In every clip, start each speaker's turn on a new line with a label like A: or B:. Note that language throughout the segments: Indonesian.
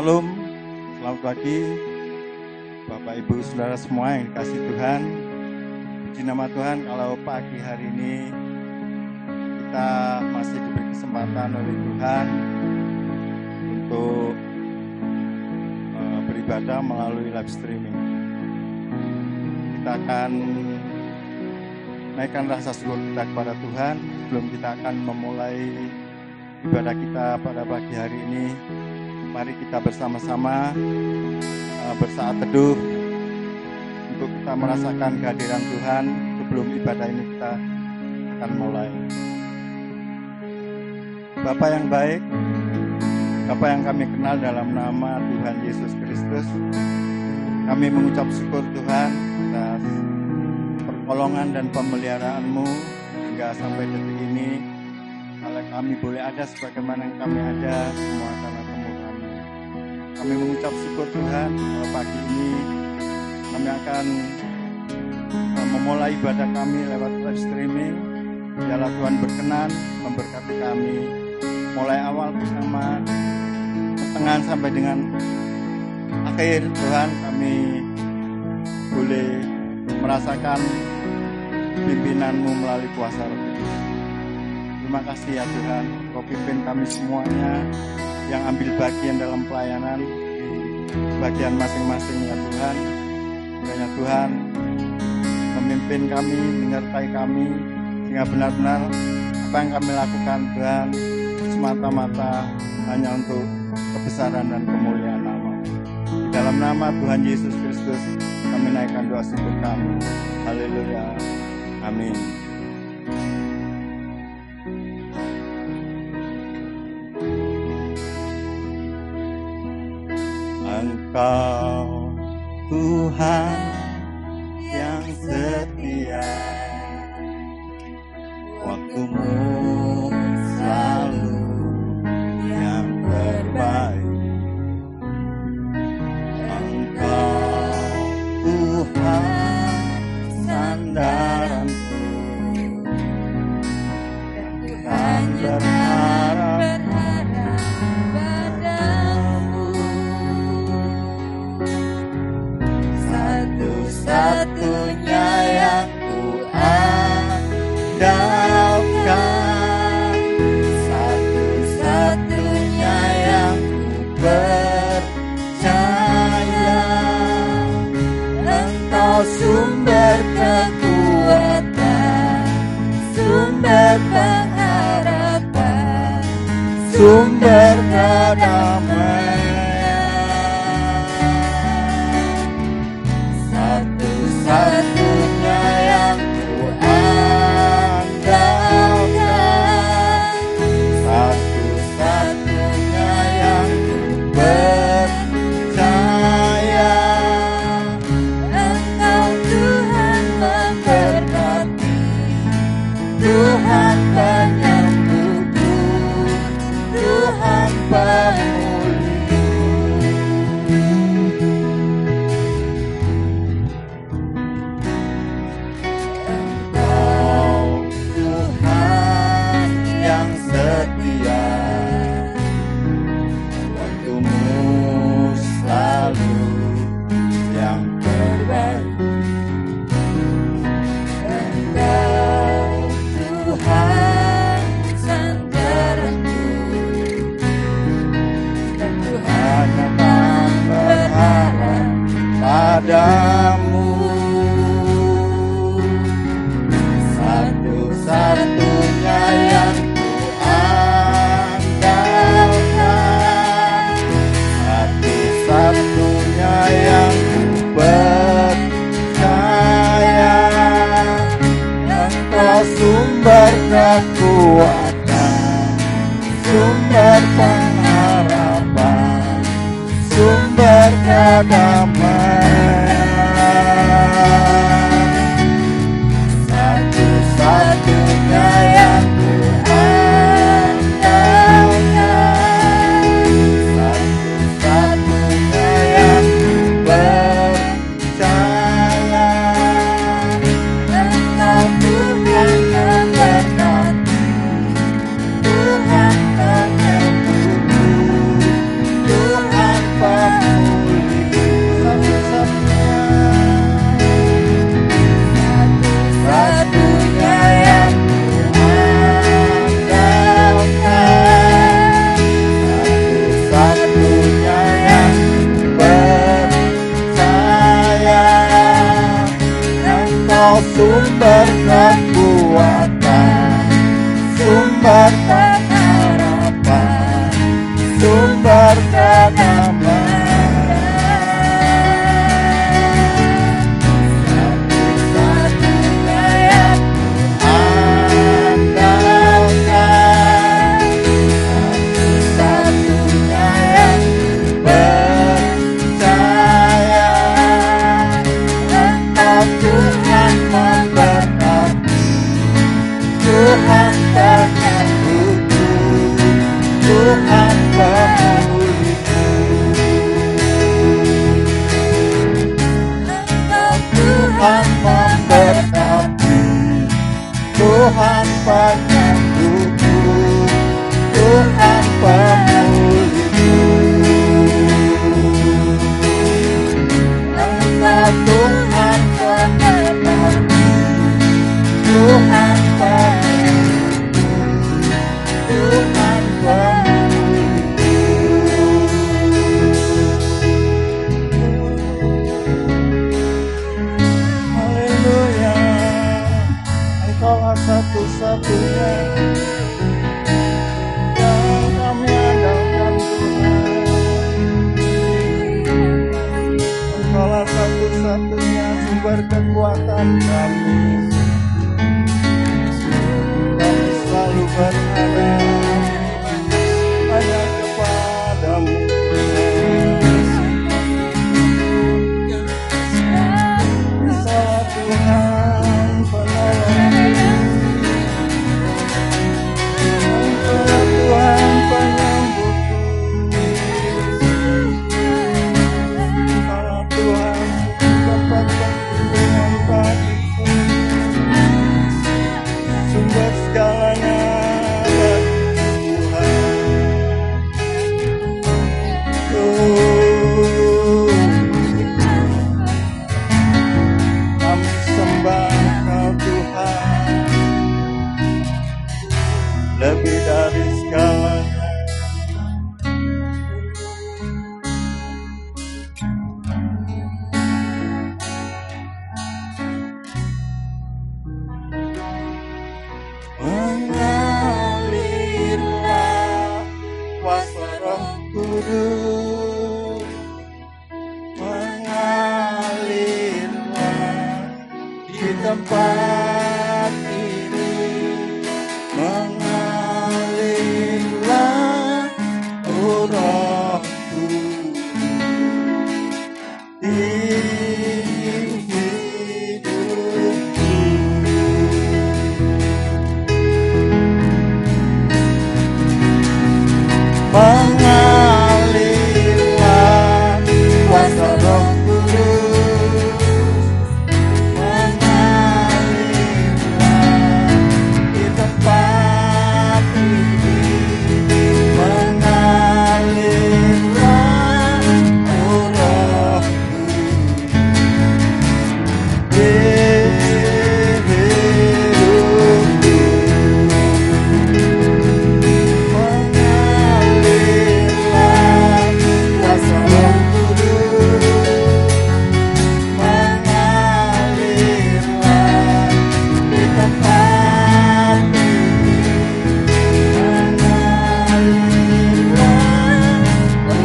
A: Shalom, selamat pagi Bapak Ibu Saudara semua yang dikasihi Tuhan. Puji nama Tuhan kalau pagi hari ini kita masih diberi kesempatan oleh Tuhan untuk beribadah melalui live streaming. Kita akan naikkan rasa syukur kita kepada Tuhan sebelum kita akan memulai ibadah kita pada pagi hari ini. Mari kita bersama-sama bersaat teduh untuk kita merasakan kehadiran Tuhan sebelum ibadah ini kita akan mulai. Bapa yang baik, Bapa yang kami kenal dalam nama Tuhan Yesus Kristus, kami mengucap syukur Tuhan atas pertolongan dan pemeliharaan-Mu hingga sampai detik ini. Kalau kami boleh ada sebagaimana yang kami ada, semua karena kemurahan-Mu. Kami mengucap syukur Tuhan kalau pagi ini kami akan memulai ibadah kami lewat live streaming. Biarlah Tuhan berkenan memberkati kami mulai awal bersama pertengahan sampai dengan akhir. Tuhan, kami boleh merasakan pimpinan-Mu melalui kuasa Roh Kudus. Terima kasih ya Tuhan, Kau pimpin kami semuanya yang ambil bagian dalam pelayanan di bagian masing-masing ya Tuhan. Kiranya Tuhan memimpin kami, menyertai kami, sehingga benar-benar apa yang kami lakukan Tuhan semata-mata hanya untuk kebesaran dan kemuliaan nama. Di dalam nama Tuhan Yesus Kristus kami naikkan doa syukur kami. Haleluya. Amin. Engkau Tuhan yang setia, waktu-Mu selalu yang terbaik. Engkau Tuhan sandaranku, dan berharap padamu. Satu-satunya yang ku andalkan, satu-satunya yang ku percaya. Engkau sumber kekuatan, sumber pengharapan, sumber kedamaian. Satu-satunya yang ku andalkan, satu-satunya yang ku percaya. Engkau Tuhan memberkati, Tuhan penyembuhku, Tuhan pemulihku. Engkau Tuhan yang setia, waktu-Mu selalu yang terbaik. Engkau Tuhan sandaranku, dan Tuhan akan berharap padamu. Satu-satunya yang ku andalkan, satu-satunya yang ku percaya. Engkau sumber kekuatan, sumber pengharapan, sumber kedamaian. Satu-satunya yang ku andalkan, satu-satunya yang ku percaya. Engkau Tuhan memberkati, Tuhan penyembuhku, Tuhan sumber pengharapan, sumber kedamaian. Tuhan penyembuhku, Tuhan pemulihku. Engkau Tuhan penyertaku, Tuhan penyembuhku, Tuhan pemulihku. Haleluya. Engkaulah satu-satunya yang kami andalkan, Tuhan. Engkaulah satu-satunya sumber kekuatan kami. Kami selalu berharap hanya kepadamu, Salah Tuhan penolong. Tuhan penyembuhku, kalau Tuhan dapat perlindungan bagiku, sumber segalanya bagi Tuhan. Kami sembah Kau Tuhan, lebih dari segalanya. Mengalirlah kuasa Roh Kudus, mengalirlah di tempat ini, mengalirlah Rohku di hidupku. Mengalirlah kuasa Roh Kudus, mengalirlah di tempat ini, mengalirlah Rohku di hidupku. Mengalirlah kuasa Roh Kudus, mengalirlah di tempat ini, mengalirlah Rohku di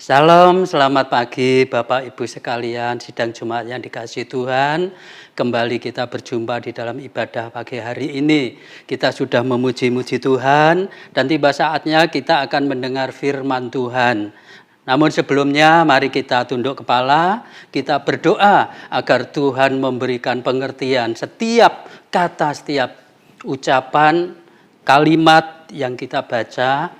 B: Salam, selamat pagi Bapak Ibu sekalian, sidang Jumat yang dikasihi Tuhan. Kembali kita berjumpa di dalam ibadah pagi hari ini. Kita sudah memuji-muji Tuhan dan tiba saatnya kita akan mendengar firman Tuhan. Namun sebelumnya mari kita tunduk kepala, kita berdoa agar Tuhan memberikan pengertian setiap kata, setiap ucapan, kalimat yang kita baca,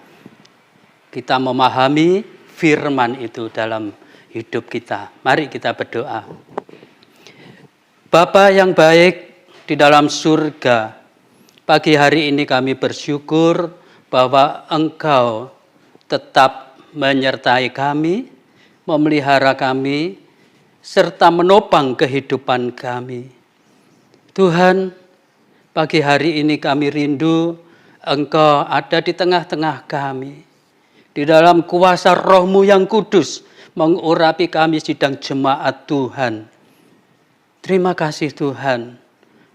B: kita memahami firman itu dalam hidup kita. Mari kita berdoa. Bapa yang baik di dalam surga, pagi hari ini kami bersyukur bahwa Engkau tetap menyertai kami, memelihara kami, serta menopang kehidupan kami. Tuhan, pagi hari ini kami rindu Engkau ada di tengah-tengah kami. Di dalam kuasa Roh-Mu yang kudus, mengurapi kami sidang jemaat Tuhan. Terima kasih Tuhan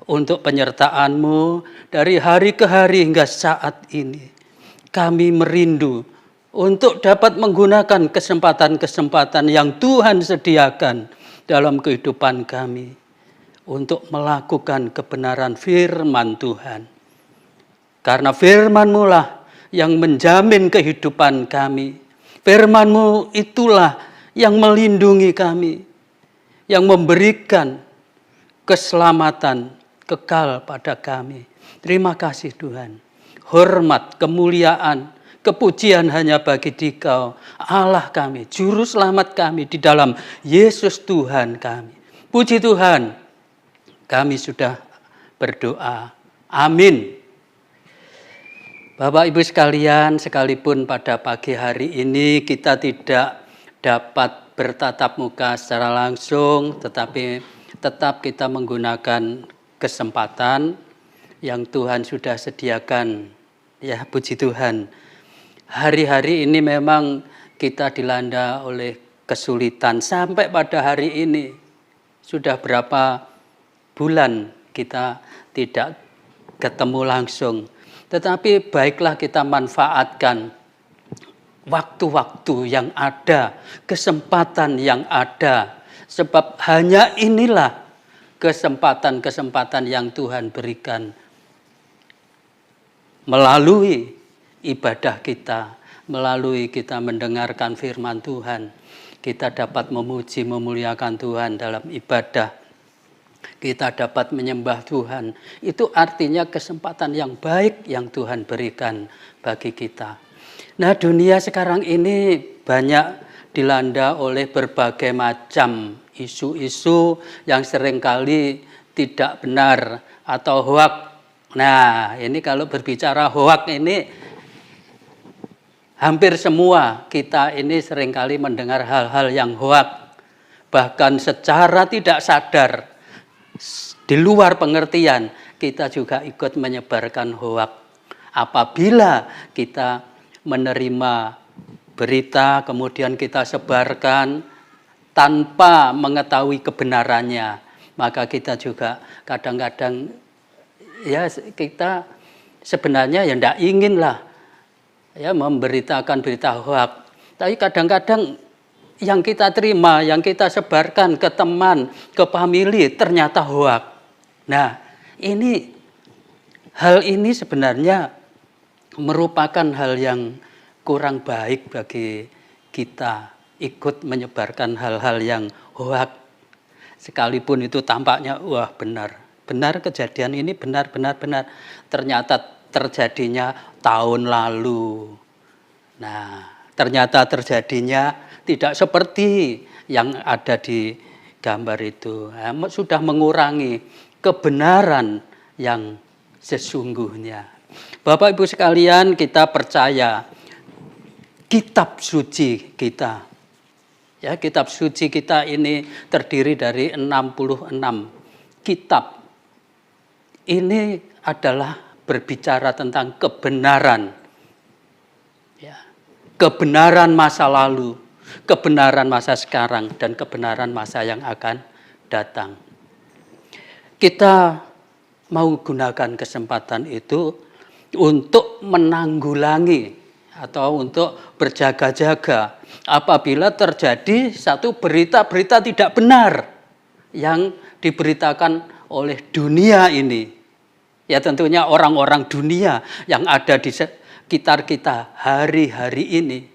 B: untuk penyertaan-Mu dari hari ke hari hingga saat ini. Kami merindu untuk dapat menggunakan kesempatan-kesempatan yang Tuhan sediakan dalam kehidupan kami untuk melakukan kebenaran firman Tuhan. Karena firman-Mu lah yang menjamin kehidupan kami. Firman-Mu itulah yang melindungi kami, yang memberikan keselamatan kekal pada kami. Terima kasih Tuhan. Hormat, kemuliaan, kepujian hanya bagi Dikau, Allah kami, Juru Selamat kami di dalam Yesus Tuhan kami. Puji Tuhan, kami sudah berdoa. Amin. Bapak Ibu sekalian, sekalipun pada pagi hari ini kita tidak dapat bertatap muka secara langsung, tetapi tetap kita menggunakan kesempatan yang Tuhan sudah sediakan. Ya, puji Tuhan. Hari-hari ini memang kita dilanda oleh kesulitan. Sampai pada hari ini, sudah berapa bulan kita tidak ketemu langsung. Tetapi baiklah kita manfaatkan waktu-waktu yang ada, kesempatan yang ada. Sebab hanya inilah kesempatan-kesempatan yang Tuhan berikan. Melalui ibadah kita, melalui kita mendengarkan firman Tuhan, kita dapat memuji, memuliakan Tuhan dalam ibadah. Kita dapat menyembah Tuhan. Itu artinya kesempatan yang baik yang Tuhan berikan bagi kita. Nah, dunia sekarang ini banyak dilanda oleh berbagai macam isu-isu yang seringkali tidak benar atau hoak. Nah, ini kalau berbicara hoak ini hampir semua kita ini seringkali mendengar hal-hal yang hoak. Bahkan secara tidak sadar, di luar pengertian, kita juga ikut menyebarkan hoak. Apabila kita menerima berita, kemudian kita sebarkan tanpa mengetahui kebenarannya, maka kita juga kadang-kadang ya kita sebenarnya ya tidak inginlah ya memberitakan berita hoak. Tapi kadang-kadang yang kita terima, yang kita sebarkan ke teman, ke famili ternyata hoak. Nah, hal ini sebenarnya merupakan hal yang kurang baik bagi kita ikut menyebarkan hal-hal yang hoak. Sekalipun itu tampaknya wah benar kejadian ini benar. Ternyata terjadinya tahun lalu. Nah, ternyata terjadinya tidak seperti yang ada di gambar itu. Sudah mengurangi kebenaran yang sesungguhnya. Bapak Ibu sekalian, kita percaya kitab suci kita. Ya, kitab suci kita ini terdiri dari 66 kitab. Ini adalah berbicara tentang kebenaran. Ya, kebenaran masa lalu, kebenaran masa sekarang, dan kebenaran masa yang akan datang. Kita mau gunakan kesempatan itu untuk menanggulangi atau untuk berjaga-jaga apabila terjadi satu berita-berita tidak benar yang diberitakan oleh dunia ini. Ya tentunya orang-orang dunia yang ada di sekitar kita hari-hari ini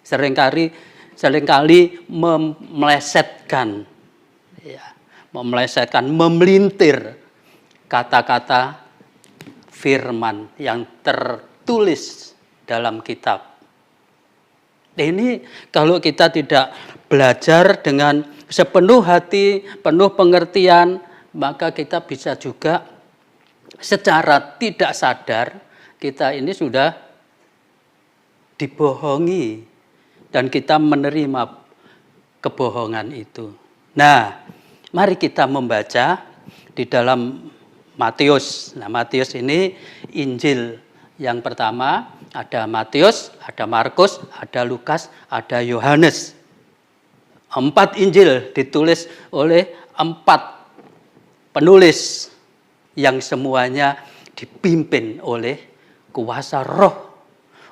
B: seringkali memelesetkan, memelintir kata-kata firman yang tertulis dalam kitab. Ini kalau kita tidak belajar dengan sepenuh hati, penuh pengertian, maka kita bisa juga secara tidak sadar kita ini sudah dibohongi dan kita menerima kebohongan itu. Nah, mari kita membaca di dalam Matius. Nah, Matius ini Injil yang pertama, ada Matius, ada Markus, ada Lukas, ada Yohanes. 4 Injil ditulis oleh 4 penulis yang semuanya dipimpin oleh kuasa Roh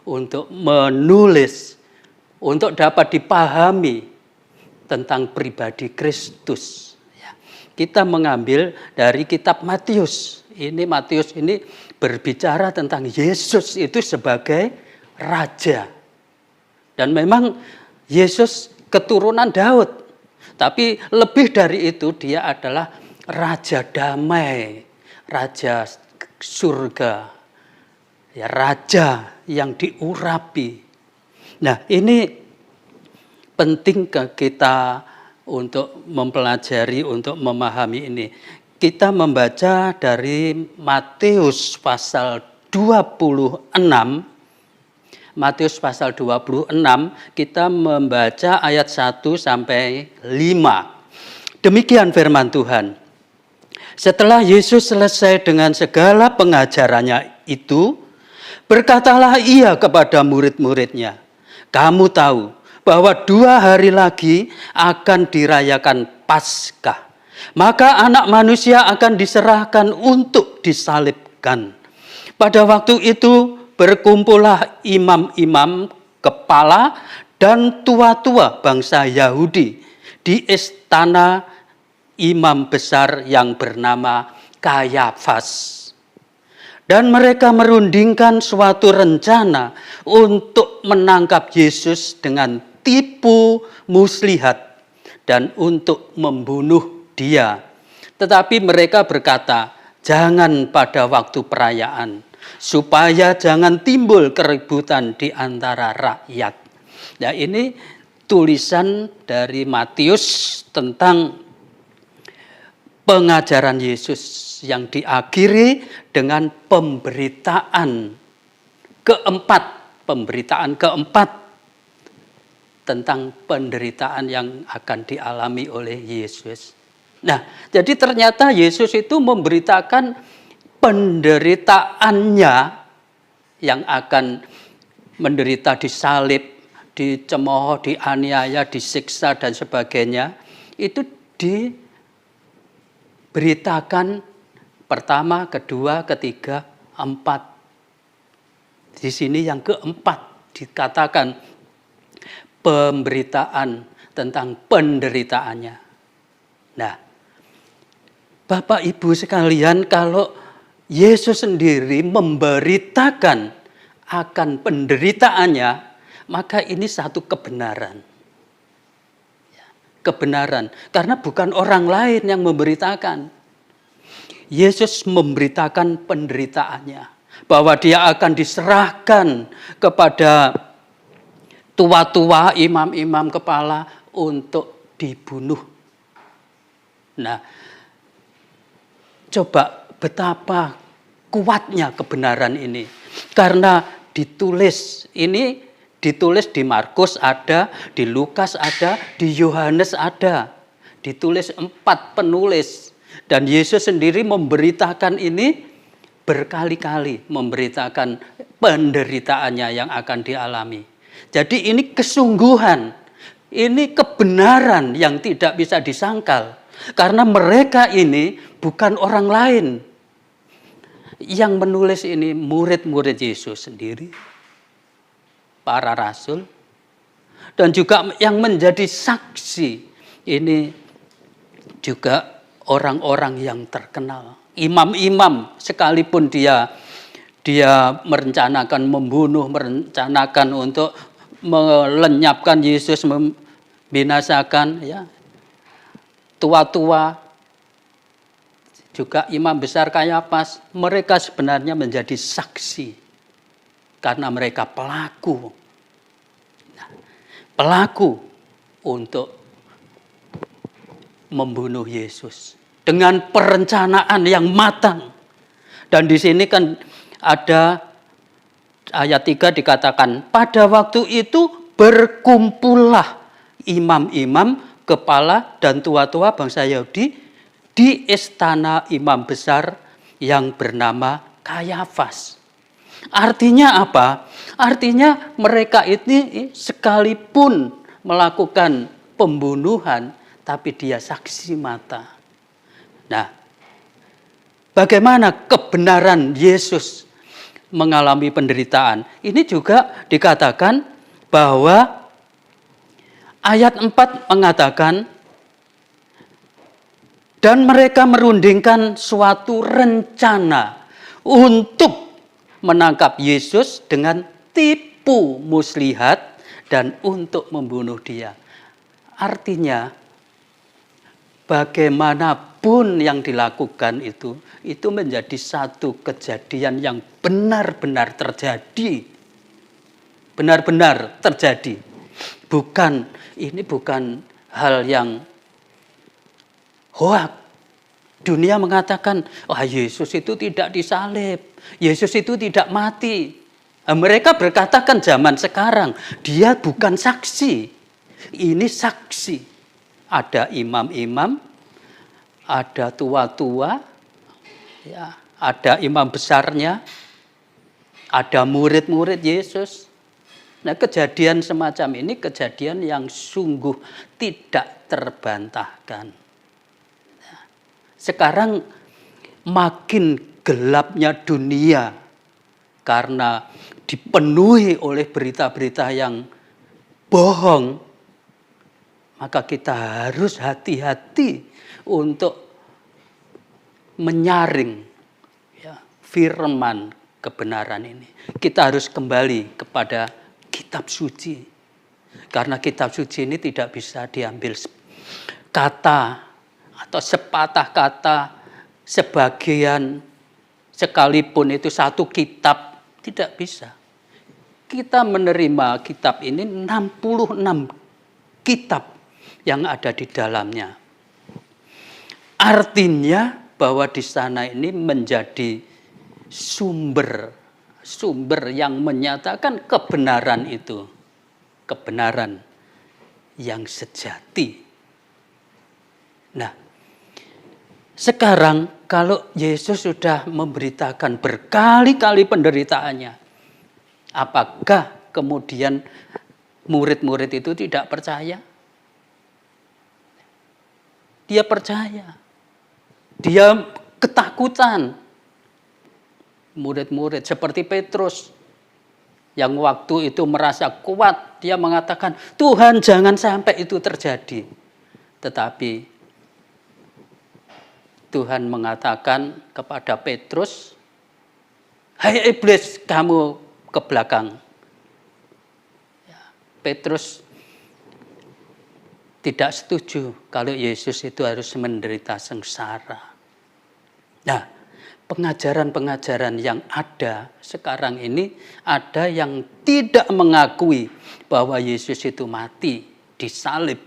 B: untuk menulis, untuk dapat dipahami tentang pribadi Kristus. Kita mengambil dari kitab Matius. Matius ini berbicara tentang Yesus itu sebagai raja. Dan memang Yesus keturunan Daud. Tapi lebih dari itu dia adalah raja damai, raja surga. Ya, raja yang diurapi. Nah, ini penting ke kita untuk mempelajari, untuk memahami ini. Kita membaca dari Matius pasal 26. Matius pasal 26, kita membaca ayat 1 sampai 5. Demikian firman Tuhan. Setelah Yesus selesai dengan segala pengajarannya itu, berkatalah ia kepada murid-muridnya, "Kamu tahu bahwa 2 hari lagi akan dirayakan Paskah. Maka anak manusia akan diserahkan untuk disalibkan. Pada waktu itu berkumpullah imam-imam, kepala, dan tua-tua bangsa Yahudi di istana imam besar yang bernama Kayafas. Dan mereka merundingkan suatu rencana untuk menangkap Yesus dengan tipu muslihat dan untuk membunuh dia. Tetapi mereka berkata, jangan pada waktu perayaan, supaya jangan timbul keributan di antara rakyat. Nah, ini tulisan dari Matius tentang pengajaran Yesus yang diakhiri dengan pemberitaan keempat tentang penderitaan yang akan dialami oleh Yesus. Nah, jadi ternyata Yesus itu memberitakan penderitaannya yang akan menderita disalib, dicemooh, dianiaya, disiksa dan sebagainya. Itu diberitakan pertama, kedua, ketiga, 4. Di sini yang keempat dikatakan pemberitaan tentang penderitaannya. Nah, Bapak Ibu sekalian, kalau Yesus sendiri memberitakan akan penderitaannya, maka ini satu kebenaran. Kebenaran, karena bukan orang lain yang memberitakan. Yesus memberitakan penderitaannya, bahwa dia akan diserahkan kepada tua-tua, imam-imam kepala untuk dibunuh. Nah, coba betapa kuatnya kebenaran ini. Karena ditulis di Markus ada, di Lukas ada, di Yohanes ada. Ditulis 4 penulis. Dan Yesus sendiri memberitakan ini berkali-kali, memberitakan penderitaannya yang akan dialami. Jadi ini kesungguhan, ini kebenaran yang tidak bisa disangkal. Karena mereka ini bukan orang lain. Yang menulis ini murid-murid Yesus sendiri, para rasul, dan juga yang menjadi saksi ini juga orang-orang yang terkenal. Imam-imam, sekalipun dia merencanakan membunuh, merencanakan untuk melenyapkan Yesus, membinasakan, ya. Tua-tua, juga imam besar Kayafas, mereka sebenarnya menjadi saksi karena mereka pelaku. Nah, pelaku untuk membunuh Yesus dengan perencanaan yang matang. Dan di sini kan ada ayat 3 dikatakan, pada waktu itu berkumpullah imam-imam, kepala dan tua-tua bangsa Yahudi di istana imam besar yang bernama Kayafas. Artinya apa? Artinya mereka ini sekalipun melakukan pembunuhan, tapi dia saksi mata. Nah, bagaimana kebenaran Yesus mengalami penderitaan? Ini juga dikatakan bahwa ayat 4 mengatakan, dan mereka merundingkan suatu rencana untuk menangkap Yesus dengan tipu muslihat dan untuk membunuh dia. Artinya, bagaimanapun yang dilakukan itu menjadi satu kejadian yang benar-benar terjadi. Benar-benar terjadi. Ini bukan hal yang hoak. Dunia mengatakan, Yesus itu tidak disalib. Yesus itu tidak mati. Mereka berkatakan zaman sekarang, dia bukan saksi. Ini saksi. Ada imam-imam, ada tua-tua, ya, ada imam besarnya, ada murid-murid Yesus. Nah, kejadian semacam ini kejadian yang sungguh tidak terbantahkan. Sekarang makin gelapnya dunia karena dipenuhi oleh berita-berita yang bohong, maka kita harus hati-hati untuk menyaring firman kebenaran ini. Kita harus kembali kepada kitab suci. Karena kitab suci ini tidak bisa diambil kata atau sepatah kata, sebagian, sekalipun itu satu kitab, tidak bisa. Kita menerima kitab ini 66 kitab yang ada di dalamnya. Artinya bahwa di sana ini menjadi sumber yang menyatakan kebenaran itu. Kebenaran yang sejati. Nah, sekarang kalau Yesus sudah memberitakan berkali-kali penderitaannya, apakah kemudian murid-murid itu tidak percaya? Dia percaya. Dia ketakutan. Murid-murid seperti Petrus yang waktu itu merasa kuat, dia mengatakan, Tuhan jangan sampai itu terjadi. Tetapi Tuhan mengatakan kepada Petrus, hai iblis, kamu ke belakang. Petrus tidak setuju kalau Yesus itu harus menderita sengsara. Nah, pengajaran-pengajaran yang ada sekarang ini, ada yang tidak mengakui bahwa Yesus itu mati, disalib.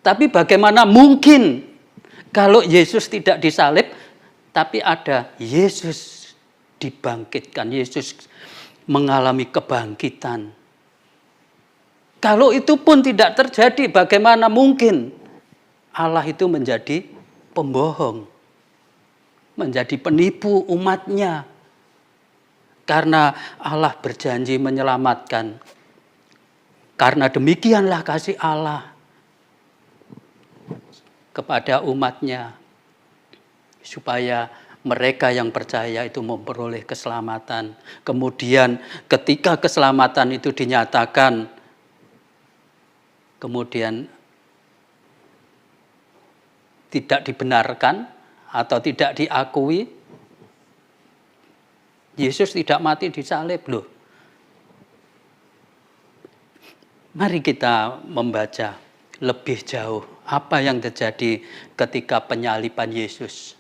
B: Tapi bagaimana mungkin kalau Yesus tidak disalib, tapi ada Yesus dibangkitkan, Yesus mengalami kebangkitan. Kalau itu pun tidak terjadi, bagaimana mungkin Allah itu menjadi pembohong, menjadi penipu umatnya. Karena Allah berjanji menyelamatkan. Karena demikianlah kasih Allah kepada umatnya, supaya mereka yang percaya itu memperoleh keselamatan. Kemudian ketika keselamatan itu dinyatakan, kemudian tidak dibenarkan atau tidak diakui, Yesus tidak mati disalib loh. Mari kita membaca lebih jauh apa yang terjadi ketika penyaliban Yesus.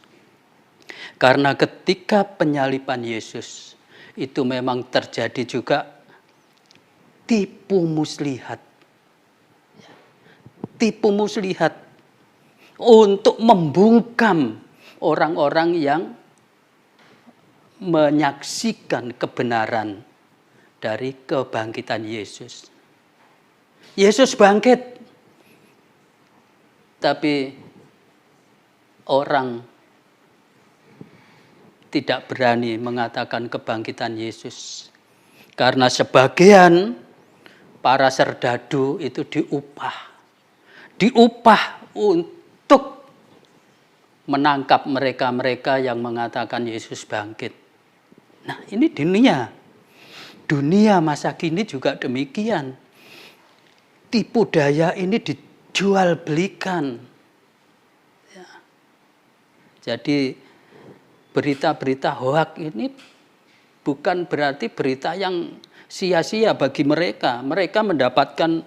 B: Karena ketika penyaliban Yesus itu memang terjadi juga tipu muslihat. Tipu muslihat untuk membungkam orang-orang yang menyaksikan kebenaran dari kebangkitan Yesus. Yesus bangkit, tapi orang tidak berani mengatakan kebangkitan Yesus. Karena sebagian para serdadu itu diupah untuk menangkap mereka-mereka yang mengatakan Yesus bangkit. Nah, ini dunia masa kini juga demikian. Tipu daya ini dijual belikan. Ya. Jadi berita-berita hoak ini bukan berarti berita yang sia-sia bagi mereka. Mereka mendapatkan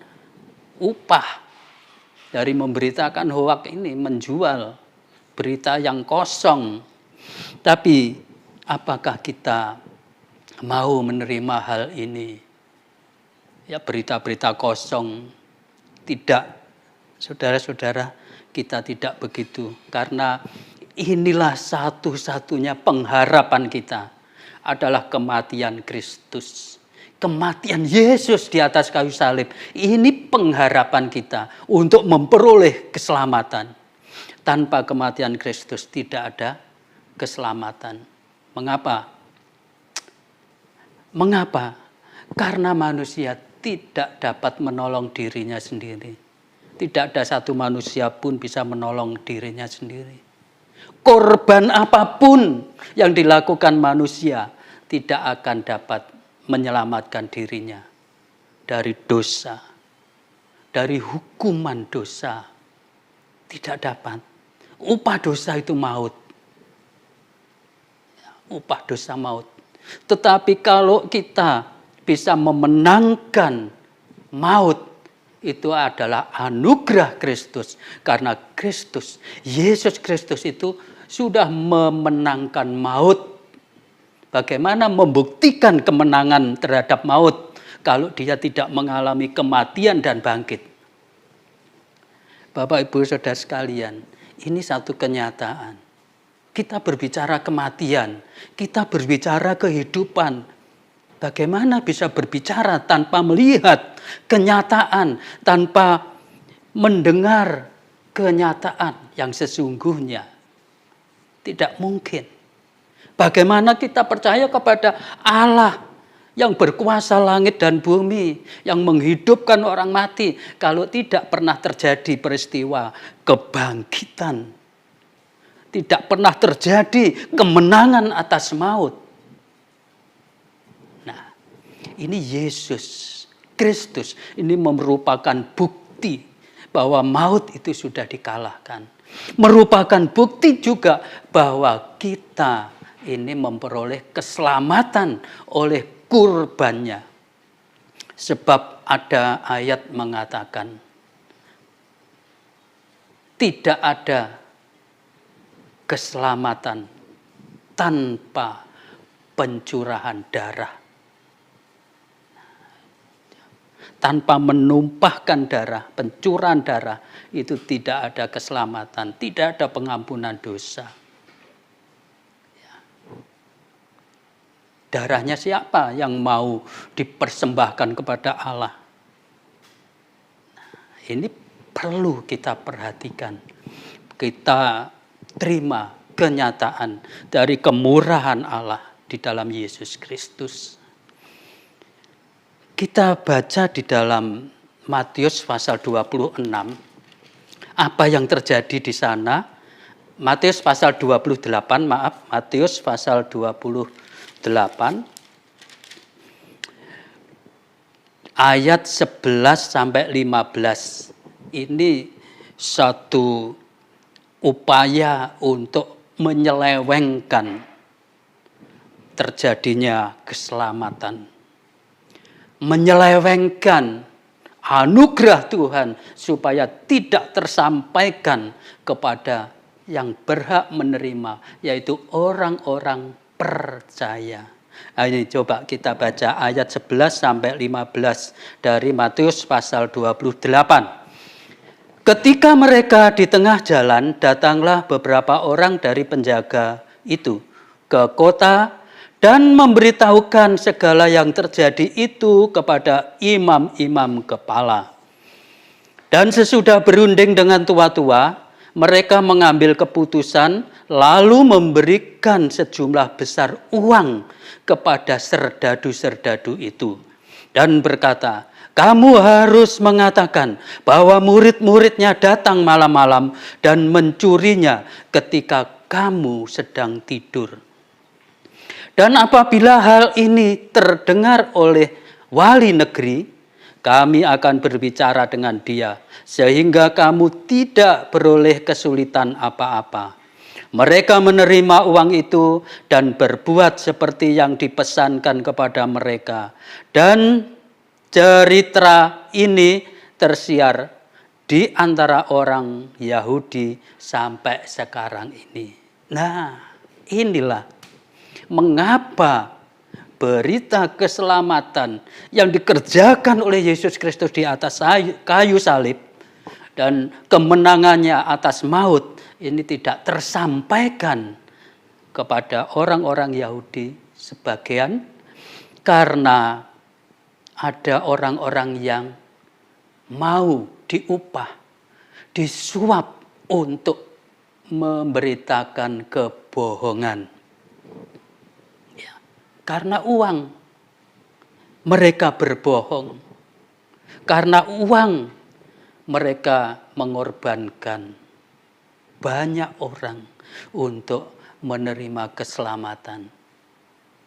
B: upah dari memberitakan hoak ini, menjual berita yang kosong. Tapi apakah kita mau menerima hal ini? Ya, berita-berita kosong. Tidak, saudara-saudara, kita tidak begitu. Karena inilah satu-satunya pengharapan kita adalah kematian Kristus. Kematian Yesus di atas kayu salib. Ini pengharapan kita untuk memperoleh keselamatan. Tanpa kematian Kristus tidak ada keselamatan. Mengapa? Karena manusia tidak dapat menolong dirinya sendiri. Tidak ada satu manusia pun bisa menolong dirinya sendiri. Korban apapun yang dilakukan manusia tidak akan dapat menyelamatkan dirinya dari dosa, dari hukuman dosa. Tidak dapat. Upah dosa itu maut. Upah dosa maut. Tetapi kalau kita bisa memenangkan maut, itu adalah anugerah Kristus. Karena Kristus, Yesus Kristus itu sudah memenangkan maut. Bagaimana membuktikan kemenangan terhadap maut kalau dia tidak mengalami kematian dan bangkit? Bapak, Ibu, Saudara sekalian, ini satu kenyataan. Kita berbicara kematian, kita berbicara kehidupan. Bagaimana bisa berbicara tanpa melihat kenyataan, tanpa mendengar kenyataan yang sesungguhnya? Tidak mungkin. Bagaimana kita percaya kepada Allah yang berkuasa langit dan bumi, yang menghidupkan orang mati, kalau tidak pernah terjadi peristiwa kebangkitan, tidak pernah terjadi kemenangan atas maut. Nah, ini Yesus Kristus, ini merupakan bukti bahwa maut itu sudah dikalahkan. Merupakan bukti juga bahwa kita ini memperoleh keselamatan oleh kurbannya. Sebab ada ayat mengatakan, tidak ada keselamatan tanpa pencurahan darah. Tanpa menumpahkan darah, pencurahan darah, itu tidak ada keselamatan, tidak ada pengampunan dosa. Darahnya siapa yang mau dipersembahkan kepada Allah? Nah, ini perlu kita perhatikan. Kita terima kenyataan dari kemurahan Allah di dalam Yesus Kristus. Kita baca di dalam Matius pasal 26, apa yang terjadi di sana. Matius pasal 28, Matius pasal 28, ayat 11 sampai 15. Ini satu upaya untuk menyelewengkan terjadinya keselamatan. Menyelewengkan anugerah Tuhan supaya tidak tersampaikan kepada yang berhak menerima, yaitu orang-orang percaya. Nah, ini coba kita baca ayat 11 sampai 15 dari Matius pasal 28. Ketika mereka di tengah jalan, datanglah beberapa orang dari penjaga itu ke kota dan memberitahukan segala yang terjadi itu kepada imam-imam kepala. Dan sesudah berunding dengan tua-tua, mereka mengambil keputusan lalu memberikan sejumlah besar uang kepada serdadu-serdadu itu. Dan berkata, kamu harus mengatakan bahwa murid-muridnya datang malam-malam dan mencurinya ketika kamu sedang tidur. Dan apabila hal ini terdengar oleh wali negeri, kami akan berbicara dengan dia sehingga kamu tidak beroleh kesulitan apa-apa. Mereka menerima uang itu dan berbuat seperti yang dipesankan kepada mereka. Dan cerita ini tersiar di antara orang Yahudi sampai sekarang ini. Nah, inilah mengapa berita keselamatan yang dikerjakan oleh Yesus Kristus di atas kayu salib dan kemenangannya atas maut ini tidak tersampaikan kepada orang-orang Yahudi sebagian karena ada orang-orang yang mau diupah, disuap untuk memberitakan kebohongan. Ya, karena uang mereka berbohong. Karena uang mereka mengorbankan banyak orang untuk menerima keselamatan.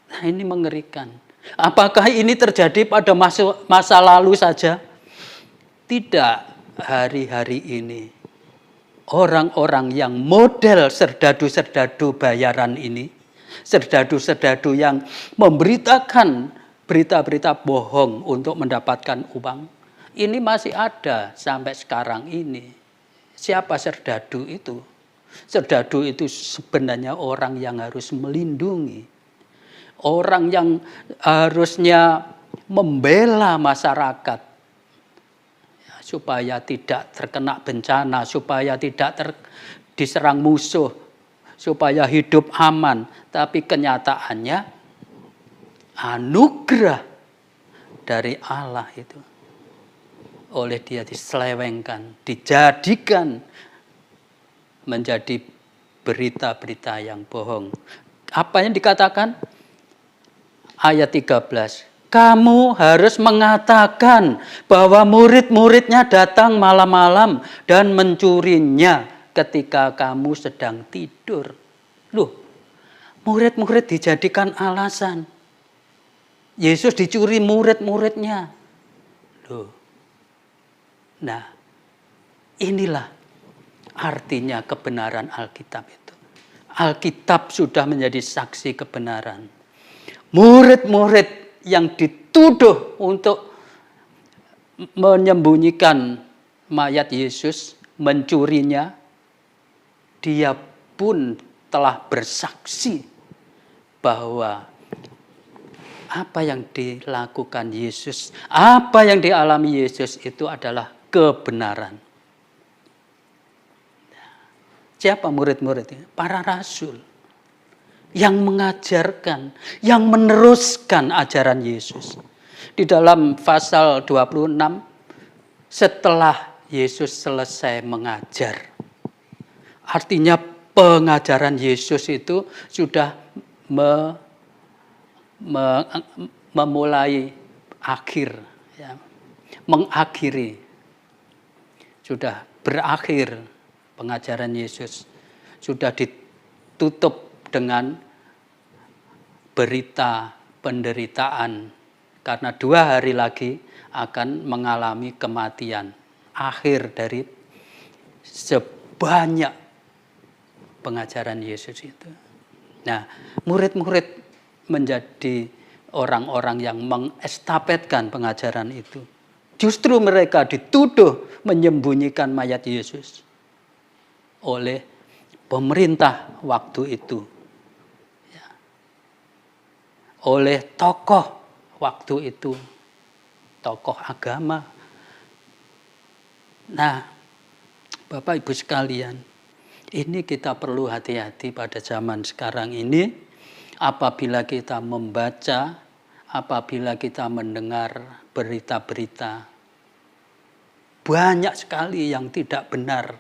B: Nah, ini mengerikan. Apakah ini terjadi pada masa lalu saja? Tidak, hari-hari ini. Orang-orang yang model serdadu-serdadu bayaran ini, serdadu-serdadu yang memberitakan berita-berita bohong untuk mendapatkan uang, ini masih ada sampai sekarang ini. Siapa serdadu itu? Serdadu itu sebenarnya orang yang harus melindungi. Orang yang harusnya membela masyarakat supaya tidak terkena bencana, supaya tidak diserang musuh, supaya hidup aman. Tapi kenyataannya anugerah dari Allah itu oleh dia diselewengkan, dijadikan menjadi berita-berita yang bohong. Apa yang dikatakan? Ayat 13. Kamu harus mengatakan bahwa murid-muridnya datang malam-malam dan mencurinya ketika kamu sedang tidur. Loh, murid-murid dijadikan alasan. Yesus dicuri murid-muridnya. Loh. Nah, inilah artinya kebenaran Alkitab itu. Alkitab sudah menjadi saksi kebenaran. Murid-murid yang dituduh untuk menyembunyikan mayat Yesus, mencurinya, dia pun telah bersaksi bahwa apa yang dilakukan Yesus, apa yang dialami Yesus itu adalah kebenaran. Siapa murid-muridnya? Para rasul yang mengajarkan, yang meneruskan ajaran Yesus. Di dalam pasal 26, setelah Yesus selesai mengajar. Artinya pengajaran Yesus itu sudah memulai akhir, ya, mengakhiri. Sudah berakhir pengajaran Yesus. Sudah ditutup dengan berita penderitaan. Karena 2 hari lagi akan mengalami kematian. Akhir dari sebanyak pengajaran Yesus itu. Nah, murid-murid menjadi orang-orang yang mengestafetkan pengajaran itu. Justru mereka dituduh menyembunyikan mayat Yesus oleh pemerintah waktu itu. Ya. Oleh tokoh waktu itu. Tokoh agama. Nah, Bapak Ibu sekalian, ini kita perlu hati-hati pada zaman sekarang ini. Apabila kita membaca, apabila kita mendengar berita-berita, banyak sekali yang tidak benar,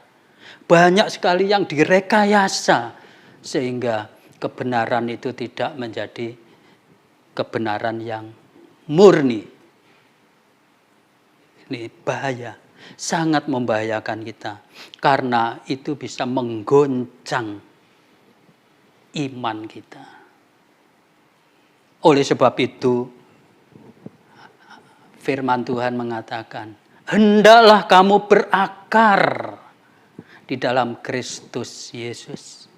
B: banyak sekali yang direkayasa, sehingga kebenaran itu tidak menjadi kebenaran yang murni. Ini bahaya, sangat membahayakan kita, karena itu bisa menggoncang iman kita. Oleh sebab itu, firman Tuhan mengatakan, hendaklah kamu berakar di dalam Kristus Yesus.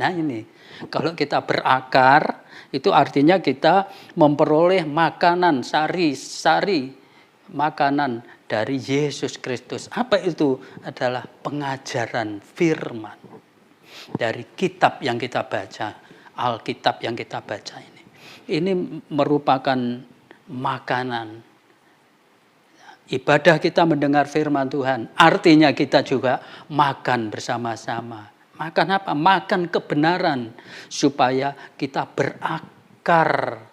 B: Nah ini, kalau kita berakar, itu artinya kita memperoleh makanan, sari-sari makanan dari Yesus Kristus. Apa itu? Adalah pengajaran firman dari kitab yang kita baca, Alkitab yang kita baca ini. Ini merupakan makanan. Ibadah kita mendengar firman Tuhan, artinya kita juga makan bersama-sama. Makan apa? Makan kebenaran, supaya kita berakar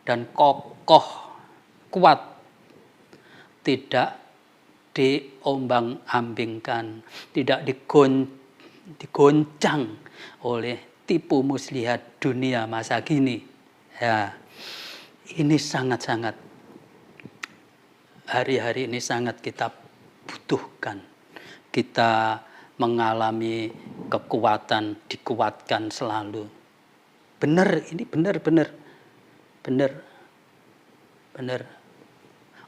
B: dan kokoh, kuat, tidak diombang-ambingkan, tidak digoncang oleh tipu muslihat dunia masa kini. Ya, ini sangat-sangat, hari-hari ini sangat kita butuhkan. Kita mengalami kekuatan, dikuatkan selalu. Benar, ini benar.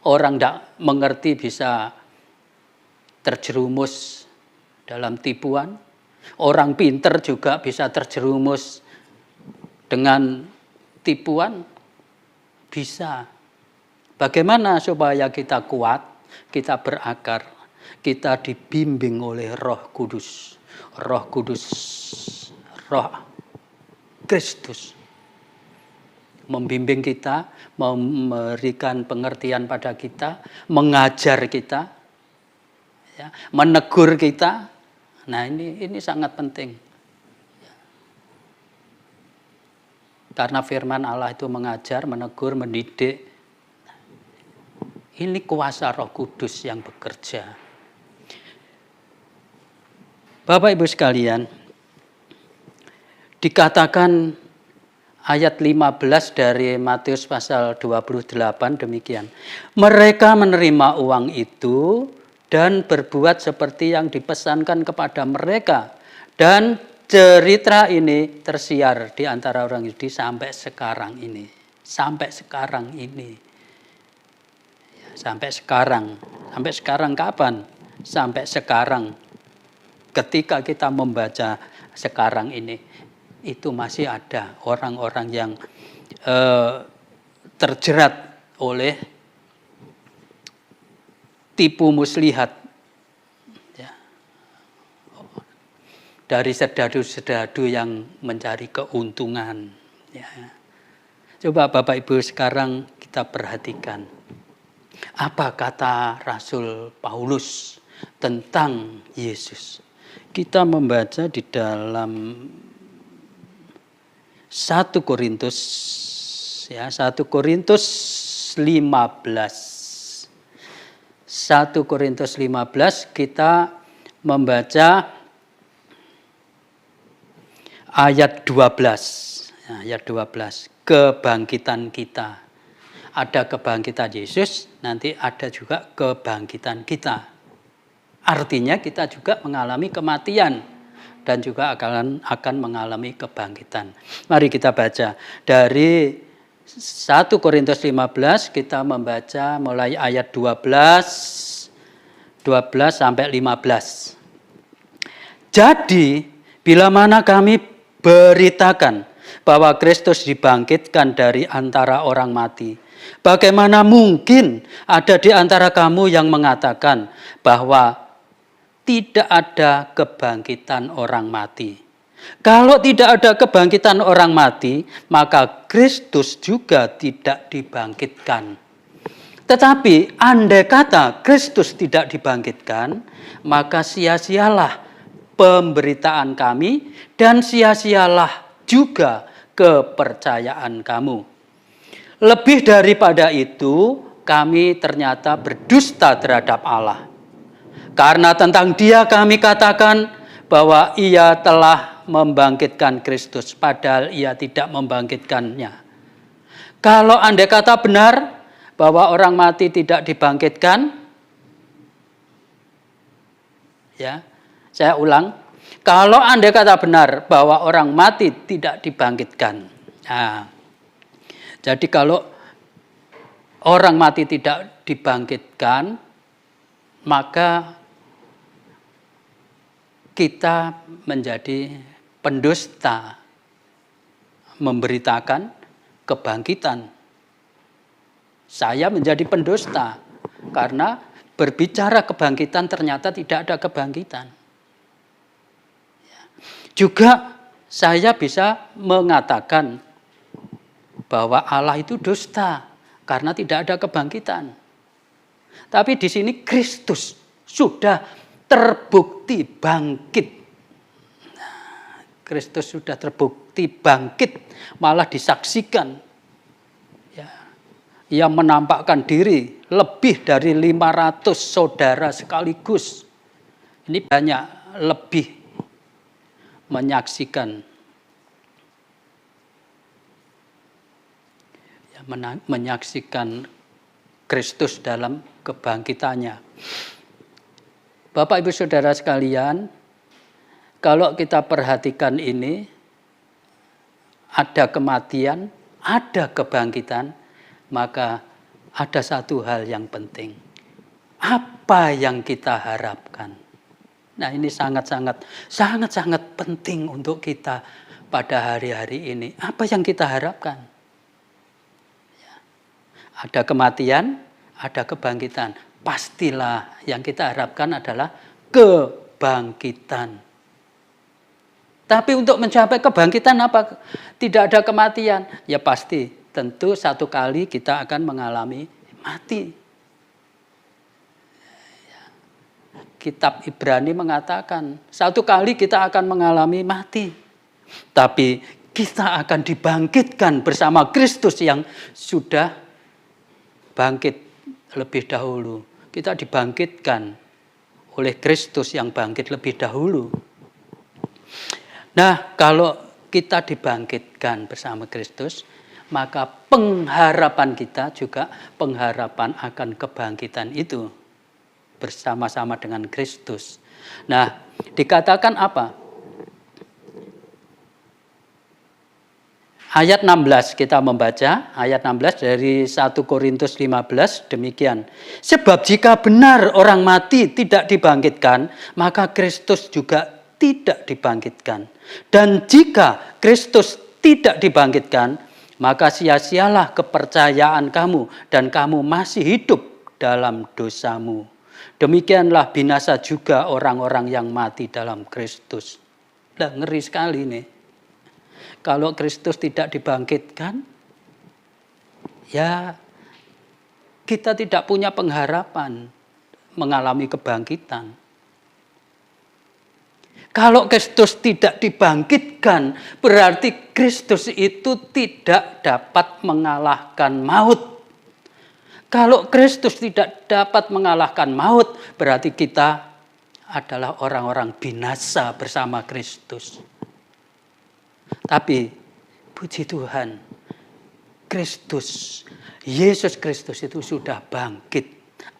B: Orang tidak mengerti bisa terjerumus dalam tipuan. Orang pinter juga bisa terjerumus dengan tipuan. Bisa. Bagaimana supaya kita kuat, kita berakar, kita dibimbing oleh Roh Kudus. Roh Kudus, Roh Kristus membimbing kita, memberikan pengertian pada kita, mengajar kita, ya, menegur kita. Nah ini sangat penting. Karena firman Allah itu mengajar, menegur, mendidik. Ini kuasa Roh Kudus yang bekerja. Bapak Ibu sekalian, dikatakan ayat 15 dari Matius pasal 28 demikian. Mereka menerima uang itu dan berbuat seperti yang dipesankan kepada mereka. Dan cerita ini tersiar di antara orang Yahudi sampai sekarang ini. Sampai sekarang ini. Sampai sekarang. Sampai sekarang kapan? Sampai sekarang. Ketika kita membaca sekarang ini, itu masih ada orang-orang yang terjerat oleh tipu muslihat. Ya. Dari sedadu-sedadu yang mencari keuntungan. Ya. Coba Bapak Ibu sekarang kita perhatikan. Apa kata Rasul Paulus tentang Yesus? Kita membaca di dalam 1 Korintus ya, 1 Korintus 15. 1 Korintus 15 kita membaca ayat 12. Ayat 12, kebangkitan kita. Ada kebangkitan Yesus, nanti ada juga kebangkitan kita. Artinya kita juga mengalami kematian dan juga akan mengalami kebangkitan. Mari kita baca dari 1 Korintus 15, kita membaca mulai ayat 12 sampai 15. Jadi, bila mana kami beritakan bahwa Kristus dibangkitkan dari antara orang mati, bagaimana mungkin ada di antara kamu yang mengatakan bahwa tidak ada kebangkitan orang mati? Kalau tidak ada kebangkitan orang mati, maka Kristus juga tidak dibangkitkan. Tetapi andai kata Kristus tidak dibangkitkan, maka sia-sialah pemberitaan kami dan sia-sialah juga kepercayaan kamu. Lebih daripada itu, kami ternyata berdusta terhadap Allah. Karena tentang Dia kami katakan bahwa Ia telah membangkitkan Kristus, padahal Ia tidak membangkitkannya. Kalau andai kata benar bahwa orang mati tidak dibangkitkan, ya, saya ulang, kalau andai kata benar bahwa orang mati tidak dibangkitkan, nah, jadi kalau orang mati tidak dibangkitkan, maka kita menjadi pendusta memberitakan kebangkitan. Saya menjadi pendusta karena berbicara kebangkitan ternyata tidak ada kebangkitan. Juga saya bisa mengatakan bahwa Allah itu dusta karena tidak ada kebangkitan. Tapi di sini Kristus sudah terbukti bangkit. Kristus sudah terbukti bangkit, malah disaksikan. Ia menampakkan diri lebih dari 500 saudara sekaligus. Ini banyak lebih menyaksikan. Menyaksikan Kristus dalam kebangkitannya. Bapak Ibu Saudara sekalian, kalau kita perhatikan ini, ada kematian, ada kebangkitan, maka ada satu hal yang penting. Apa yang kita harapkan? Nah, ini sangat-sangat penting untuk kita pada hari-hari ini. Apa yang kita harapkan? Ya. Ada kematian, ada kebangkitan. Pastilah yang kita harapkan adalah kebangkitan. Tapi untuk mencapai kebangkitan apa? Tidak ada kematian. Ya pasti. Tentu satu kali kita akan mengalami mati. Kitab Ibrani mengatakan, satu kali kita akan mengalami mati. Tapi kita akan dibangkitkan bersama Kristus yang sudah bangkit lebih dahulu. Kita dibangkitkan oleh Kristus yang bangkit lebih dahulu. Nah, kalau kita dibangkitkan bersama Kristus, maka pengharapan kita juga pengharapan akan kebangkitan itu bersama-sama dengan Kristus. Nah, dikatakan apa? Ayat 16 kita membaca, ayat 16 dari 1 Korintus 15 demikian. Sebab jika benar orang mati tidak dibangkitkan, maka Kristus juga tidak dibangkitkan. Dan jika Kristus tidak dibangkitkan, maka sia-sialah kepercayaan kamu dan kamu masih hidup dalam dosamu. Demikianlah binasa juga orang-orang yang mati dalam Kristus. Nah, ngeri sekali nih. Kalau Kristus tidak dibangkitkan, ya kita tidak punya pengharapan mengalami kebangkitan. Kalau Kristus tidak dibangkitkan, berarti Kristus itu tidak dapat mengalahkan maut. Kalau Kristus tidak dapat mengalahkan maut, berarti kita adalah orang-orang binasa bersama Kristus. Tapi, puji Tuhan, Kristus, Yesus Kristus itu sudah bangkit.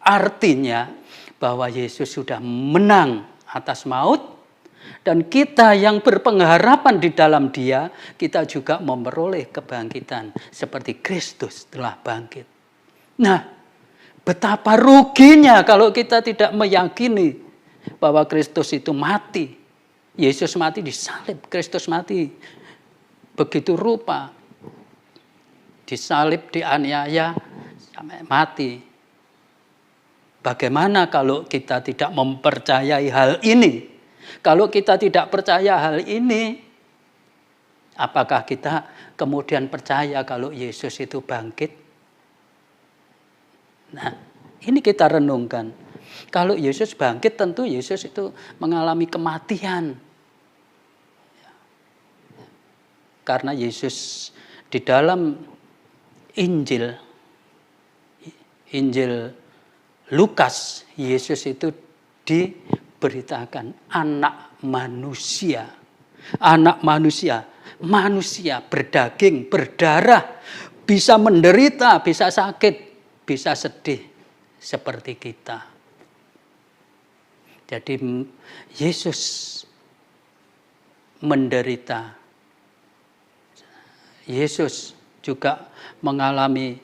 B: Artinya bahwa Yesus sudah menang atas maut, dan kita yang berpengharapan di dalam Dia, kita juga memperoleh kebangkitan seperti Kristus telah bangkit. Nah, betapa ruginya kalau kita tidak meyakini bahwa Kristus itu mati. Yesus mati disalib, Kristus mati. Begitu rupa. Disalib, dianiaya, sampai mati. Bagaimana kalau kita tidak mempercayai hal ini? Kalau kita tidak percaya hal ini, apakah kita kemudian percaya kalau Yesus itu bangkit? Nah, ini kita renungkan. Kalau Yesus bangkit, tentu Yesus itu mengalami kematian. Karena Yesus di dalam Injil Lukas, Yesus itu diberitakan anak manusia. Anak manusia, manusia berdaging, berdarah, bisa menderita, bisa sakit, bisa sedih seperti kita. Jadi Yesus menderita. Yesus juga mengalami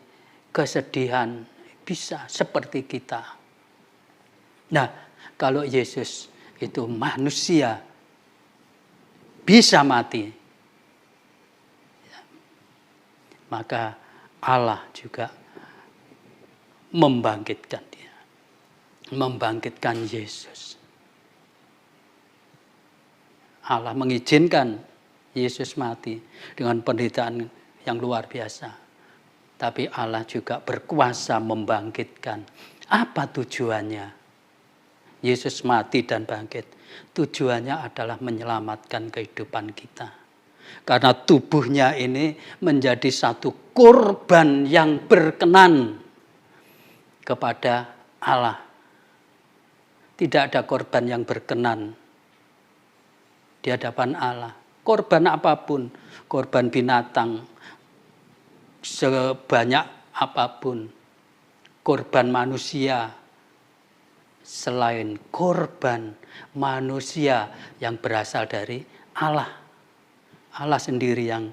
B: kesedihan, bisa seperti kita. Nah, kalau Yesus itu manusia, bisa mati, maka Allah juga membangkitkan dia, membangkitkan Yesus. Allah mengizinkan Yesus mati dengan penderitaan yang luar biasa. Tapi Allah juga berkuasa membangkitkan. Apa tujuannya? Yesus mati dan bangkit. Tujuannya adalah menyelamatkan kehidupan kita. Karena tubuhnya ini menjadi satu korban yang berkenan kepada Allah. Tidak ada korban yang berkenan di hadapan Allah. Korban apapun, korban binatang, sebanyak apapun, korban manusia, selain korban manusia yang berasal dari Allah. Allah sendiri yang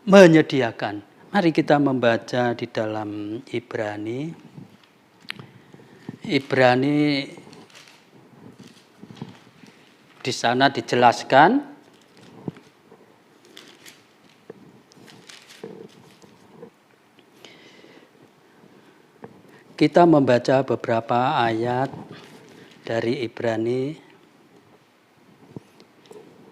B: menyediakan. Mari kita membaca di dalam Ibrani. Ibrani di sana dijelaskan kita membaca beberapa ayat dari Ibrani.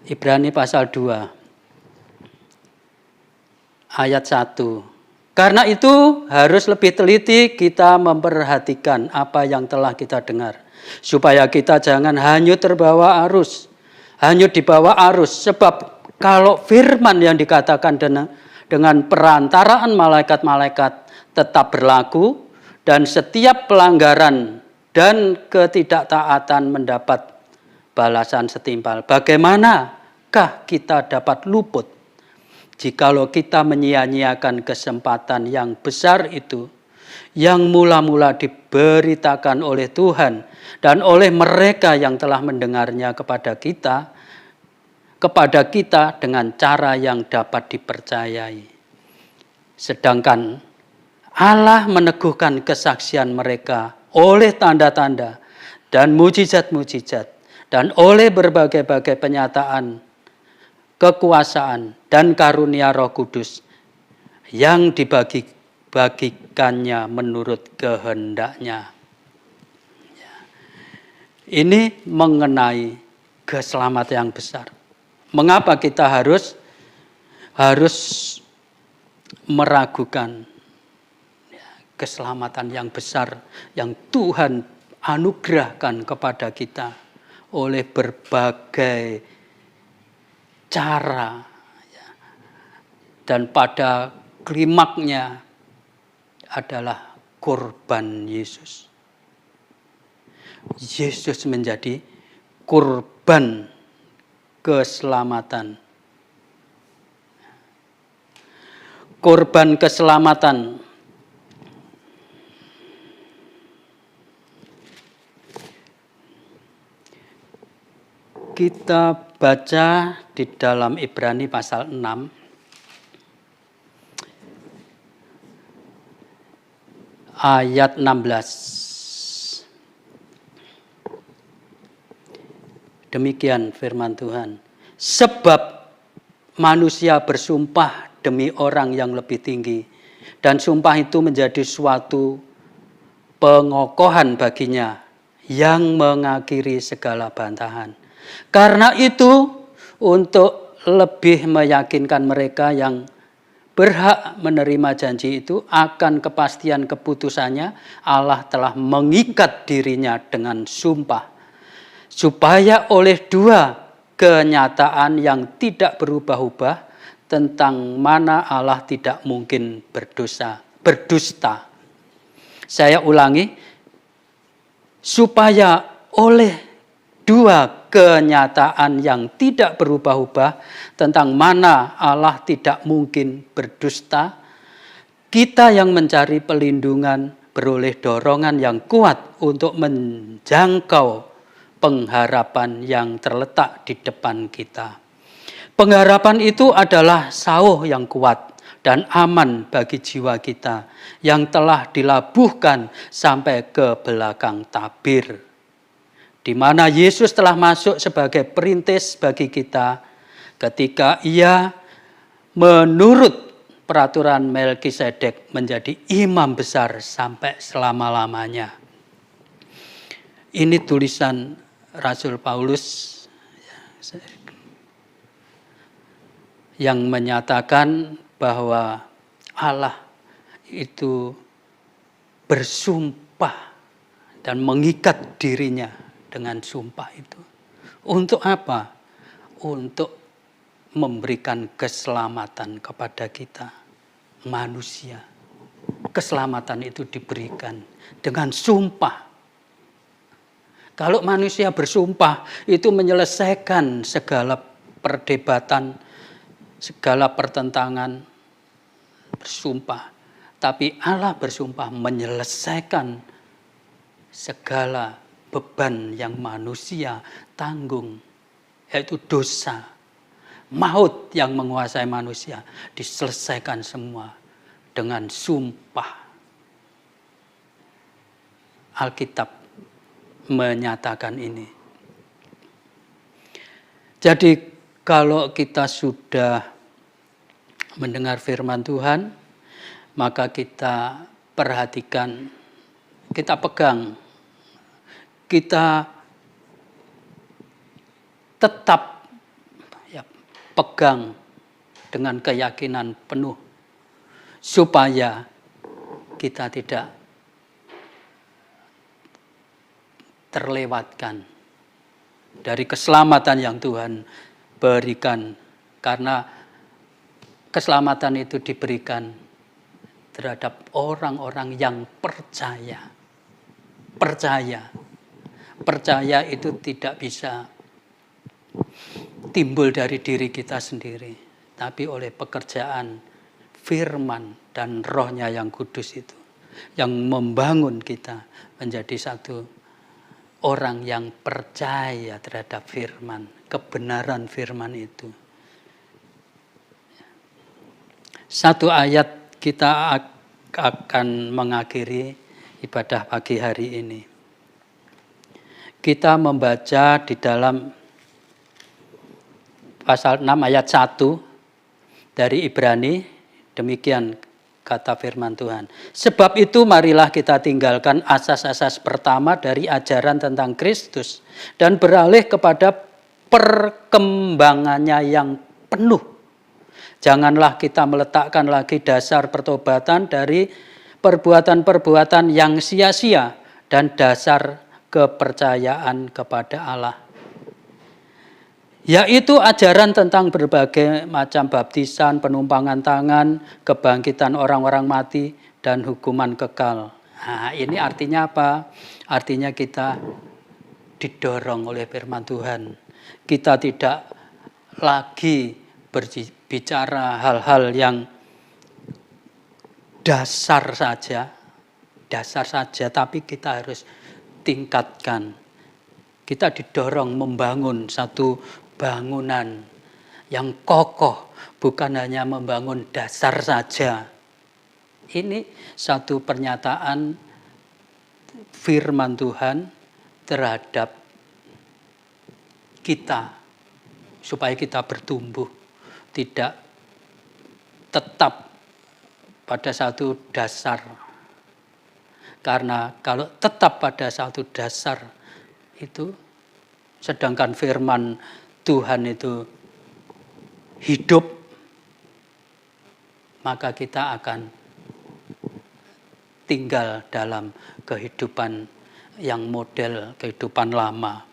B: Ibrani pasal 2 ayat 1. Karena itu harus lebih teliti kita memperhatikan apa yang telah kita dengar. Supaya kita jangan hanyut terbawa arus. Hanyut dibawa arus. Sebab kalau firman yang dikatakan dengan perantaraan malaikat-malaikat tetap berlaku, dan setiap pelanggaran dan ketidaktaatan mendapat balasan setimpal. Bagaimanakah kita dapat luput jikalau kita menyia-nyiakan kesempatan yang besar itu, yang mula-mula diberitakan oleh Tuhan dan oleh mereka yang telah mendengarnya kepada kita dengan cara yang dapat dipercayai. Sedangkan Allah meneguhkan kesaksian mereka oleh tanda-tanda dan mujizat-mujizat dan oleh berbagai-bagai penyataan kekuasaan dan karunia Roh Kudus yang dibagikannya menurut kehendaknya. Ini mengenai keselamatan yang besar. Mengapa kita harus meragukan keselamatan yang besar yang Tuhan anugerahkan kepada kita oleh berbagai cara, dan pada klimaknya adalah korban Yesus. Yesus menjadi korban keselamatan. Korban keselamatan. Kita baca di dalam Ibrani pasal 6. Ayat 16. Demikian firman Tuhan. Sebab manusia bersumpah demi orang yang lebih tinggi. Dan sumpah itu menjadi suatu pengokohan baginya yang mengakhiri segala bantahan. Karena itu untuk lebih meyakinkan mereka yang berhak menerima janji itu, akan kepastian keputusannya Allah telah mengikat dirinya dengan sumpah. Supaya oleh dua kenyataan yang tidak berubah-ubah tentang mana Allah tidak mungkin berdusta. Saya ulangi, supaya oleh dua kenyataan yang tidak berubah-ubah tentang mana Allah tidak mungkin berdusta, kita yang mencari pelindungan beroleh dorongan yang kuat untuk menjangkau pengharapan yang terletak di depan kita. Pengharapan itu adalah sauh yang kuat dan aman bagi jiwa kita yang telah dilabuhkan sampai ke belakang tabir, di mana Yesus telah masuk sebagai perintis bagi kita ketika Ia menurut peraturan Melkisedek menjadi imam besar sampai selama-lamanya. Ini tulisan Rasul Paulus yang menyatakan bahwa Allah itu bersumpah dan mengikat dirinya dengan sumpah itu. Untuk apa? Untuk memberikan keselamatan kepada kita, manusia. Keselamatan itu diberikan dengan sumpah. Kalau manusia bersumpah, itu menyelesaikan segala perdebatan, segala pertentangan, bersumpah. Tapi Allah bersumpah menyelesaikan segala beban yang manusia tanggung, yaitu dosa, maut yang menguasai manusia, diselesaikan semua dengan sumpah. Alkitab menyatakan ini. Jadi kalau kita sudah mendengar firman Tuhan, maka kita perhatikan, kita pegang, kita tetap pegang dengan keyakinan penuh supaya kita tidak terlewatkan dari keselamatan yang Tuhan berikan, karena keselamatan itu diberikan terhadap orang-orang yang percaya. Percaya itu tidak bisa timbul dari diri kita sendiri, tapi oleh pekerjaan firman dan Roh-Nya yang kudus itu yang membangun kita menjadi satu orang yang percaya terhadap firman, kebenaran firman itu. Satu ayat kita akan mengakhiri ibadah pagi hari ini. Kita membaca di dalam pasal 6 ayat 1 dari Ibrani, demikian kata firman Tuhan. Sebab itu marilah kita tinggalkan asas-asas pertama dari ajaran tentang Kristus dan beralih kepada perkembangannya yang penuh. Janganlah kita meletakkan lagi dasar pertobatan dari perbuatan-perbuatan yang sia-sia dan dasar kepercayaan kepada Allah, yaitu ajaran tentang berbagai macam baptisan, penumpangan tangan, kebangkitan orang-orang mati, dan hukuman kekal. Nah, ini artinya apa? Artinya kita didorong oleh firman Tuhan. Kita tidak lagi berbicara hal-hal yang dasar saja, tapi kita harus tingkatkan. Kita didorong membangun satu bangunan yang kokoh, bukan hanya membangun dasar saja. Ini satu pernyataan firman Tuhan terhadap kita, supaya kita bertumbuh, tidak tetap pada satu dasar. Karena kalau tetap pada satu dasar itu, sedangkan firman Tuhan itu hidup, maka kita akan tinggal dalam kehidupan yang model kehidupan lama.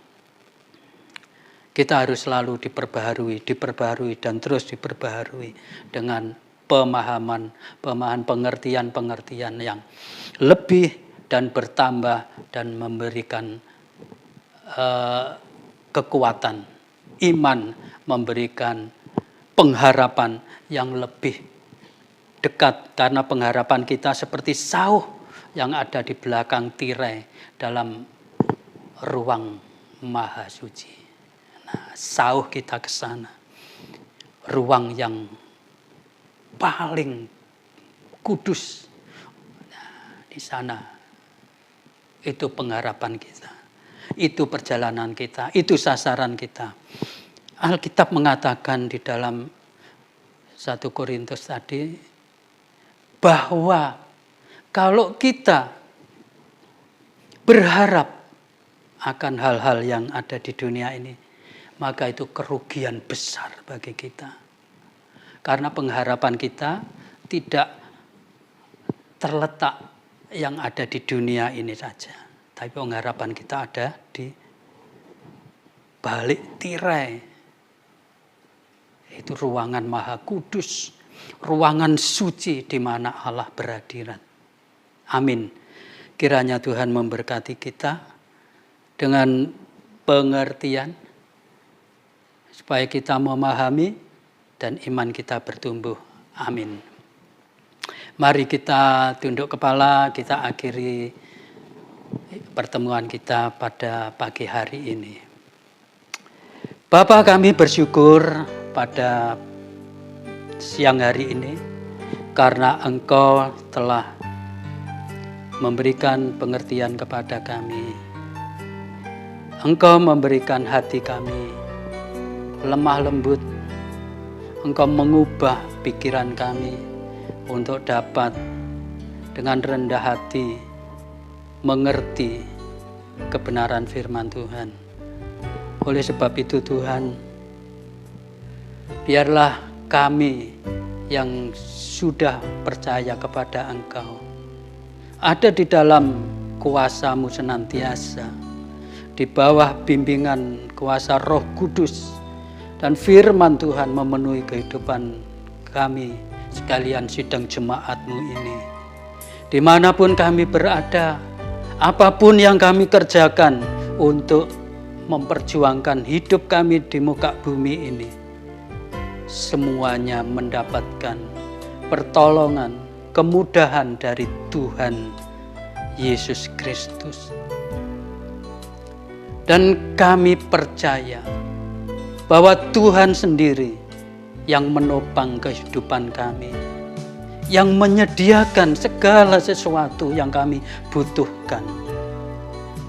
B: Kita harus selalu diperbaharui dan terus diperbaharui dengan pemahaman pengertian yang lebih dan bertambah dan memberikan kekuatan. Iman memberikan pengharapan yang lebih dekat, karena pengharapan kita seperti sauh yang ada di belakang tirai dalam ruang maha suci. Nah, sauh kita ke sana, ruang yang paling kudus. Nah, di sana itu pengharapan kita, itu perjalanan kita, itu sasaran kita. Alkitab mengatakan di dalam 1 Korintus tadi bahwa kalau kita berharap akan hal-hal yang ada di dunia ini, maka itu kerugian besar bagi kita. Karena pengharapan kita tidak terletak yang ada di dunia ini saja, tapi pengharapan kita ada di balik tirai. Itu ruangan maha kudus, ruangan suci di mana Allah berhadirat. Amin. Kiranya Tuhan memberkati kita dengan pengertian supaya kita memahami dan iman kita bertumbuh. Amin. Mari kita tunduk kepala, kita akhiri pertemuan kita pada pagi hari ini. Bapa, kami bersyukur pada siang hari ini karena Engkau telah memberikan pengertian kepada kami. Engkau memberikan hati kami lemah lembut. Engkau mengubah pikiran kami untuk dapat dengan rendah hati mengerti kebenaran firman Tuhan. Oleh sebab itu Tuhan, biarlah kami yang sudah percaya kepada Engkau ada di dalam kuasa-Mu senantiasa, di bawah bimbingan kuasa Roh Kudus, dan firman Tuhan memenuhi kehidupan kami sekalian sidang jemaat-Mu ini. Dimanapun kami berada, apapun yang kami kerjakan untuk memperjuangkan hidup kami di muka bumi ini, semuanya mendapatkan pertolongan, kemudahan dari Tuhan Yesus Kristus. Dan kami percaya bahwa Tuhan sendiri yang menopang kehidupan kami, yang menyediakan segala sesuatu yang kami butuhkan,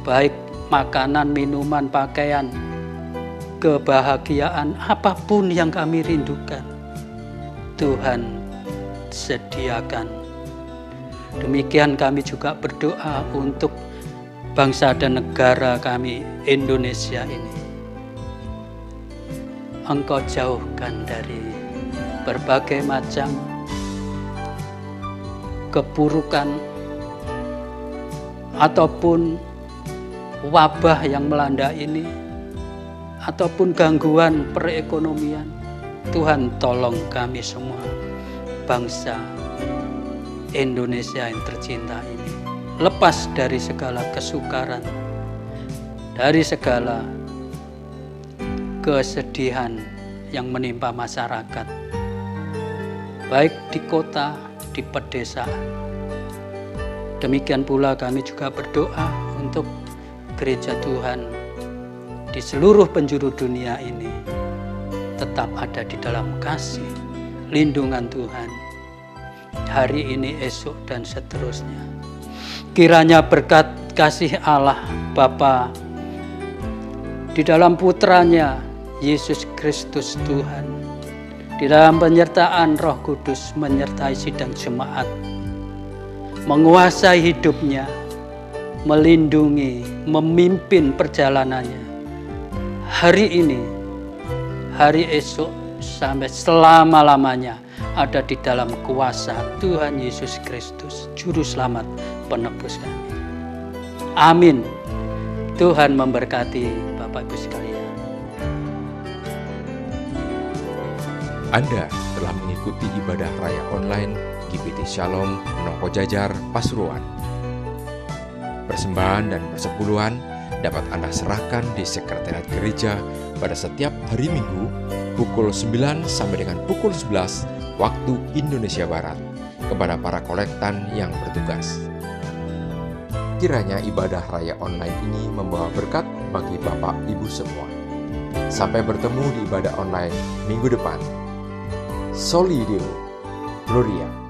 B: baik makanan, minuman, pakaian, kebahagiaan, apapun yang kami rindukan, Tuhan sediakan. Demikian kami juga berdoa untuk bangsa dan negara kami, Indonesia ini. Engkau jauhkan dari berbagai macam keburukan ataupun wabah yang melanda ini, ataupun gangguan perekonomian. Tuhan tolong kami semua, bangsa Indonesia yang tercinta ini, lepas dari segala kesukaran, dari segala kesedihan yang menimpa masyarakat, baik di kota, di pedesaan. Demikian pula kami juga berdoa untuk gereja Tuhan di seluruh penjuru dunia ini tetap ada di dalam kasih, lindungan Tuhan hari ini, esok, dan seterusnya. Kiranya berkat kasih Allah Bapa di dalam putranya Yesus Kristus Tuhan, di dalam penyertaan Roh Kudus menyertai sidang jemaat, menguasai hidupnya, melindungi, memimpin perjalanannya hari ini, hari esok, sampai selama-lamanya. ada di dalam kuasa Tuhan Yesus Kristus, Juru Selamat penebus kami. Amin. Tuhan memberkati Bapak Ibu sekalian.
C: Anda telah mengikuti ibadah raya online GBT Shalom Nongko Jajar, Pasuruan. Persembahan dan persepuluhan dapat Anda serahkan di sekretariat gereja pada setiap hari Minggu pukul 9 sampai dengan pukul 11 waktu Indonesia Barat kepada para kolektan yang bertugas. Kiranya ibadah raya online ini membawa berkat bagi Bapak Ibu semua. Sampai bertemu di ibadah online minggu depan. Soli Deo Gloria.